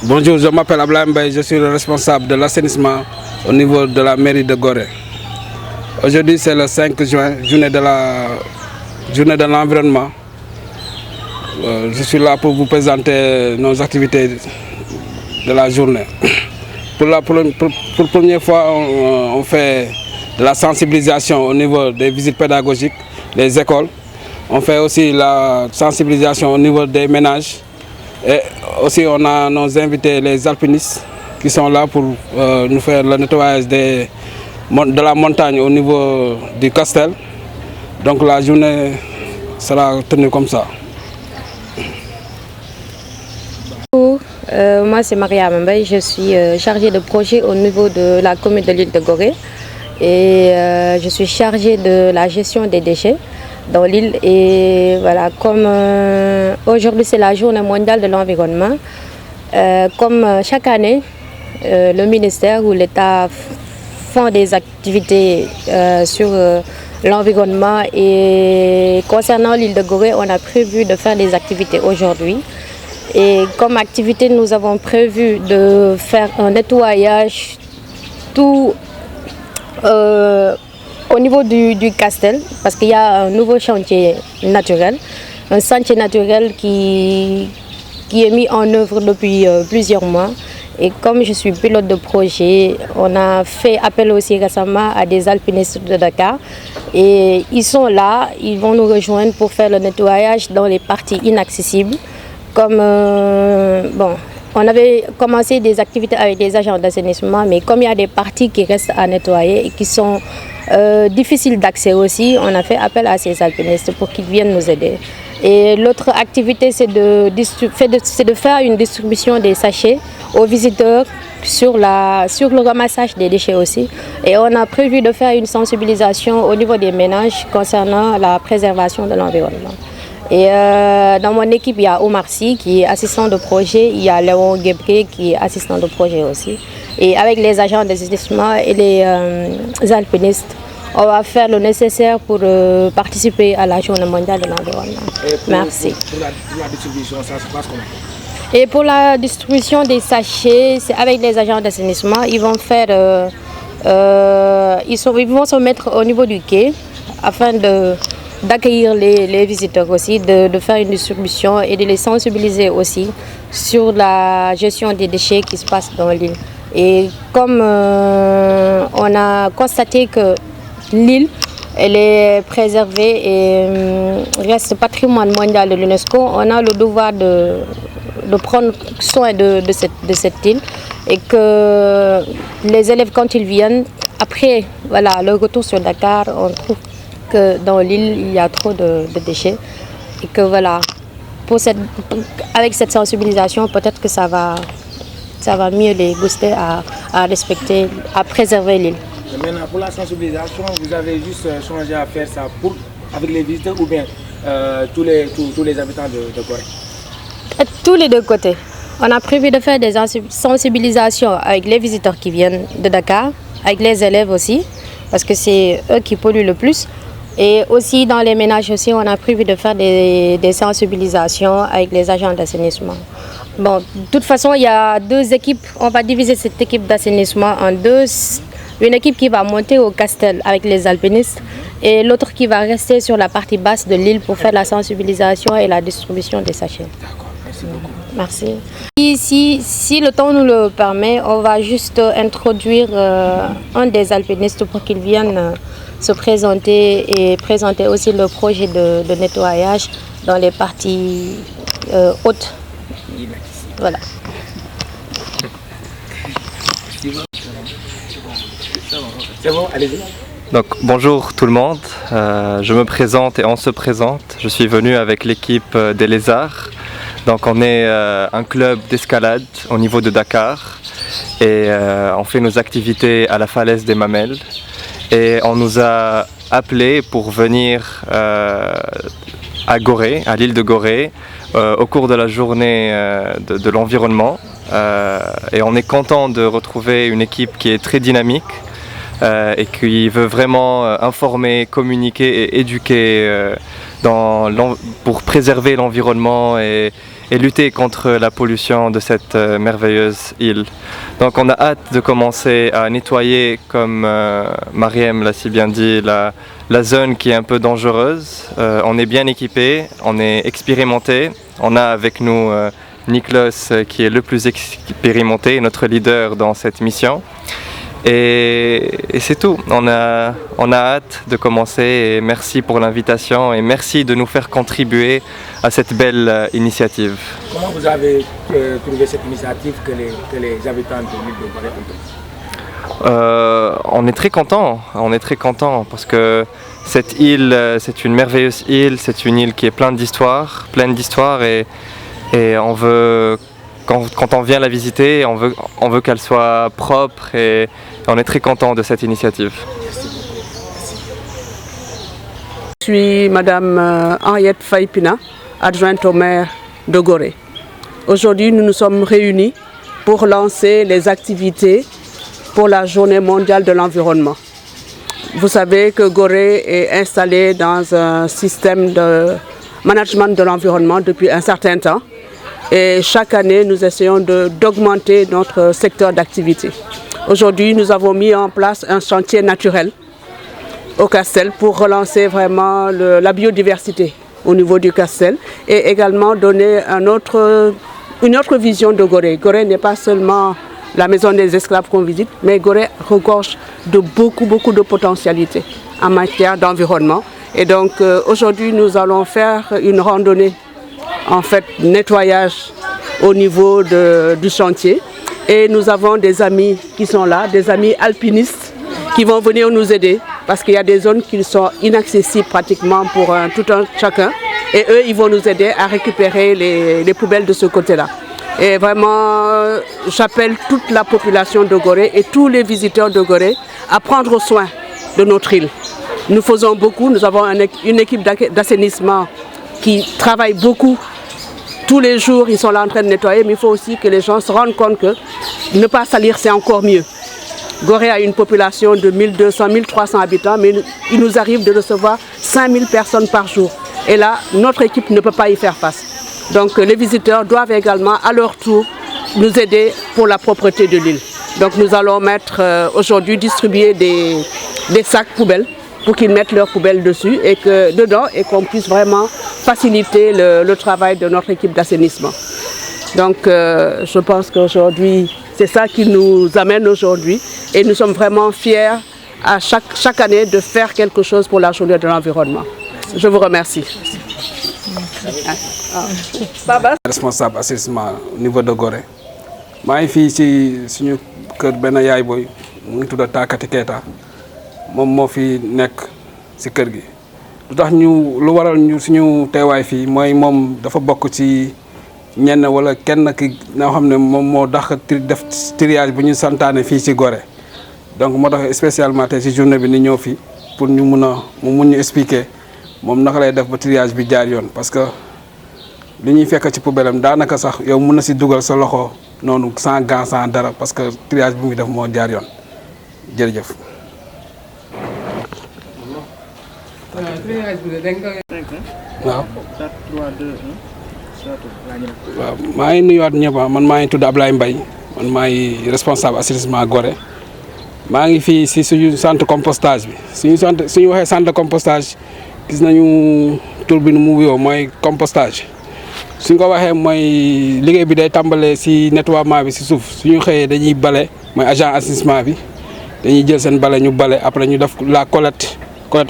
Bonjour, je m'appelle Ablaye Mbaye, je suis le responsable de l'assainissement au niveau de la mairie de Gorée. Aujourd'hui c'est le 5 juin, journée de l'environnement. Je suis là pour vous présenter nos activités de la journée. Pour la première fois, on fait de la sensibilisation au niveau des visites pédagogiques, des écoles. On fait aussi la sensibilisation au niveau des ménages. Et aussi on a nos invités, les alpinistes, qui sont là pour nous faire le nettoyage de la montagne au niveau du Castel. Donc la journée sera tenue comme ça. Moi c'est Maria Mbaye, je suis chargée de projet au niveau de la commune de l'île de Gorée et je suis chargée de la gestion des déchets dans l'île. Et voilà, comme aujourd'hui c'est la journée mondiale de l'environnement, comme chaque année le ministère ou l'État font des activités sur l'environnement, et concernant l'île de Gorée on a prévu de faire des activités aujourd'hui. Et comme activité, nous avons prévu de faire un nettoyage tout au niveau du Castel, parce qu'il y a un nouveau chantier naturel, un sentier naturel qui est mis en œuvre depuis plusieurs mois. Et comme je suis pilote de projet, on a fait appel aussi récemment à des alpinistes de Dakar. Et ils sont là, ils vont nous rejoindre pour faire le nettoyage dans les parties inaccessibles. Comme on avait commencé des activités avec des agents d'assainissement, mais comme il y a des parties qui restent à nettoyer et qui sont difficiles d'accès aussi, on a fait appel à ces alpinistes pour qu'ils viennent nous aider. Et l'autre activité, c'est de faire une distribution des sachets aux visiteurs sur le ramassage des déchets aussi. Et on a prévu de faire une sensibilisation au niveau des ménages concernant la préservation de l'environnement. Et dans mon équipe, il y a Omar Sy qui est assistant de projet, il y a Léon Guébré qui est assistant de projet aussi. Et avec les agents d'assainissement et les alpinistes, on va faire le nécessaire pour participer à la journée mondiale de l'environnement. Merci. Pour la distribution, ça se passe comment? Et pour la distribution des sachets, c'est avec les agents d'assainissement. Ils vont faire, ils vont se mettre au niveau du quai afin d'accueillir les visiteurs aussi, de faire une distribution et de les sensibiliser aussi sur la gestion des déchets qui se passe dans l'île. Et comme on a constaté que l'île elle est préservée et reste patrimoine mondial de l'UNESCO, on a le devoir de prendre soin de cette île, et que les élèves, quand ils viennent, après voilà, le retour sur Dakar, on trouve que dans l'île il y a trop de déchets, et que voilà, avec cette sensibilisation, peut-être que ça va mieux les booster à respecter, à préserver l'île. Maintenant, pour la sensibilisation, vous avez juste changé à faire ça avec les visiteurs ou bien tous les habitants de Gorée? Tous les deux côtés. On a prévu de faire des sensibilisations avec les visiteurs qui viennent de Dakar, avec les élèves aussi, parce que c'est eux qui polluent le plus. Et aussi dans les ménages aussi, on a prévu de faire des sensibilisations avec les agents d'assainissement. Bon, de toute façon, il y a deux équipes. On va diviser cette équipe d'assainissement en deux. Une équipe qui va monter au Castel avec les alpinistes et l'autre qui va rester sur la partie basse de l'île pour faire la sensibilisation et la distribution des sachets. D'accord, merci beaucoup. Merci. Si le temps nous le permet, on va juste introduire un des alpinistes pour qu'il vienne se présenter et présenter aussi le projet de nettoyage dans les parties hautes. Voilà. C'est bon, allez-y. Donc bonjour tout le monde, je me présente et on se présente. Je suis venu avec l'équipe des Lézards. Donc on est un club d'escalade au niveau de Dakar et on fait nos activités à la falaise des Mamelles. Et on nous a appelés pour venir à Gorée, à l'île de Gorée, au cours de la journée de l'environnement. Et on est content de retrouver une équipe qui est très dynamique et qui veut vraiment informer, communiquer et éduquer pour préserver l'environnement et lutter contre la pollution de cette merveilleuse île. Donc on a hâte de commencer à nettoyer, comme Mariem l'a si bien dit, la zone qui est un peu dangereuse. On est bien équipé, on est expérimenté. On a avec nous Niklos qui est le plus expérimenté, notre leader dans cette mission. Et c'est tout, on a hâte de commencer et merci pour l'invitation et merci de nous faire contribuer à cette belle initiative. Comment vous avez trouvé cette initiative que les habitants de l'île de Gorée ont? On est très content parce que cette île, c'est une merveilleuse île, c'est une île qui est pleine d'histoire et on veut, quand on vient la visiter, on veut qu'elle soit propre et on est très content de cette initiative. Je suis Madame Henriette Faïpina, adjointe au maire de Gorée. Aujourd'hui, nous nous sommes réunis pour lancer les activités pour la Journée mondiale de l'environnement. Vous savez que Gorée est installée dans un système de management de l'environnement depuis un certain temps. Et chaque année, nous essayons d'augmenter notre secteur d'activité. Aujourd'hui, nous avons mis en place un chantier naturel au Castel pour relancer vraiment la biodiversité au niveau du Castel et également donner une autre vision de Gorée. Gorée n'est pas seulement la maison des esclaves qu'on visite, mais Gorée regorge de beaucoup de potentialités en matière d'environnement. Et donc aujourd'hui, nous allons faire une randonnée, en fait, nettoyage au niveau du chantier. Et nous avons des amis qui sont là, des amis alpinistes qui vont venir nous aider parce qu'il y a des zones qui sont inaccessibles pratiquement pour tout un chacun. Et eux, ils vont nous aider à récupérer les poubelles de ce côté-là. Et vraiment, j'appelle toute la population de Gorée et tous les visiteurs de Gorée à prendre soin de notre île. Nous faisons beaucoup, nous avons une équipe d'assainissement qui travaille beaucoup. Tous les jours, ils sont là en train de nettoyer, mais il faut aussi que les gens se rendent compte que ne pas salir, c'est encore mieux. Gorée a une population de 1200, 1300 habitants, mais il nous arrive de recevoir 5000 personnes par jour. Et là, notre équipe ne peut pas y faire face. Donc les visiteurs doivent également, à leur tour, nous aider pour la propreté de l'île. Donc nous allons aujourd'hui distribuer des sacs poubelles pour qu'ils mettent leurs poubelles dessus et qu'on puisse vraiment faciliter le travail de notre équipe d'assainissement. Donc je pense qu'aujourd'hui, c'est ça qui nous amène aujourd'hui et nous sommes vraiment fiers à chaque année de faire quelque chose pour la journée de l'environnement. Je vous remercie. Responsable assainissement au niveau de Gorée. Je suis ici suñu kër benn yaay boy mu ngi tudd Takati Keita moom moo fi nekk si kër gi lu waral ñu suñu teewaay fii mooy moom dafa bokk ci ñenn wala kenn ki nga xam ne moom moo def triage bu ñu santaane fii ci Gorée donc moo tax spécialement tey ci journée bi ni ñëw fii pour ñu mun ñu expliquer moom naka lay def ba triage bi jaar yoon parce que li ñuy fekk ci poubelle am daanaka sax yow mun na si dugal sa loxo noonu sans gant sans dara parce que triage bi muy def moo jaar yoon jërëjëf. waaw. waaw maa ngi nuyuwaat ñëpp man maa ngi tudd Ablaye Mbaye man maa ngi responsable assainissement Gorée maa ngi fii si suñu centre compostage bi suñu waxee centre de compostage gis nañu tur bi nu mu wuyoo mooy compostage suñ ko waxee mooy liggéey bi day tàmbalee si nettoiement bi si suuf suñu xëyee dañuy bale mooy agent assainissement bi dañuy jël seen bale ñu bale après ñu def la collecte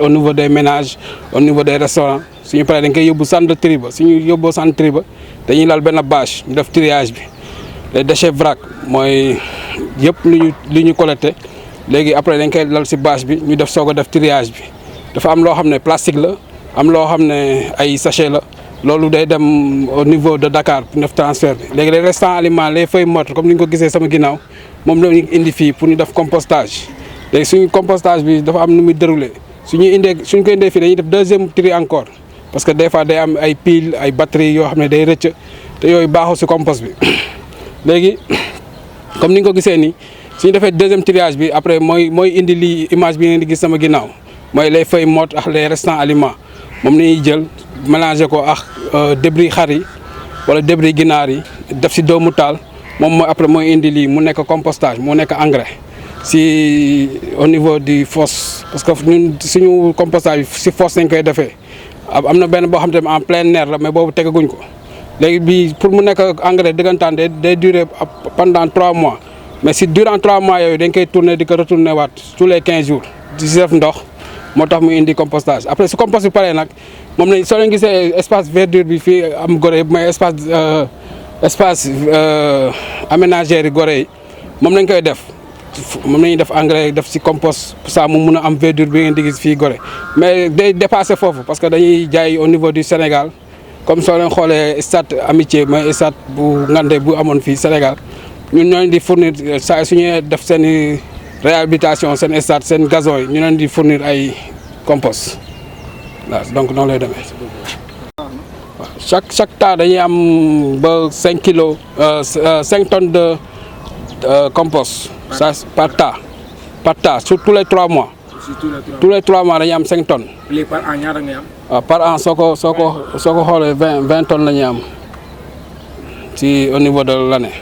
au niveau des ménages au niveau des restaurants suñu paree dañ koy yóbbu centre de tri ba suñu yóbboo centre de tri ba dañuy lal benn bâche ñu def triage bi les déchets vrac mooy yëpp lu ñu collecté léegi après dañ koy lal si bâche bi ñu def soog a def triage bi dafa am loo xam ne plastique la am loo xam ne ay sachet la loolu day dem au niveau de Dakar pour def transfert bi léegi les restants aliments les feuilles mortes comme ni nga ko gisee sama ginnaaw moom la ñu indi fii pour ñu def compostage léegi suñu compostage bi dafa am nu muy déroulé suñu ko indee fii dañuy def deuxième tri encore parce que des fois day am ay piles ay batteries yoo xam ne day rëcc te yooyu baaxul si compost bi léegi comme ni nga ko gisee nii suñu defee deuxième triage bi après mooy indi lii image bi ngeen di gis sama ginnaaw mooy les feuilles mortes ak les restants aliments moom la ñuy jël mélanger ko ak débris xar yi wala débris ginaar yi def si doomu taal moom mooy après mooy indi lii mu nekk compostage mu nekk engrais si au niveau du fosse parce que ñun suñu compostage bi si fosse lañ koy defee am na benn boo xam te ne en plein air la mais boobu tegaguñ ko léegi bii pour mu nekk engrais dëggantaan day durer pendant 3 mois mais si durant 3 mois yooyu dañ koy tourner di ko retourner waat tous les 15 jours di si def ndox moo tax mu indi compostage après su compost bi paree nag moom lañ soo leen gisee espace verdure bi fii am Gorée mais espace aménagère yi Gorée yi moom lañ koy def moom la ñuy def engrais def si compost pour ça mu mun a am verdure bi ngeen di gis fii Gorée mais day dépassé foofu parce que dañuy jaay au niveau du Sénégal comme soo leen xoolee stade amitié mooy stade bu ngande bu amoon fii Sénégal ñun ñoo leen di fournir saa suñuy def seen réhabilitation seen stade seen gazon yi ñu leen di fournir ay compost waaw donc noonu lay demee. waaw chaque tas dañuy am ba 5 kilos 5 tonnes de compost ça par tas sur tous les 3 mois. tous les 3 mois dañuy am 5 tonnes. léegi par an ñaata ngay am. waaw par an soo ko xoolee 20 tonnes la ñuy am ci au niveau de l'année.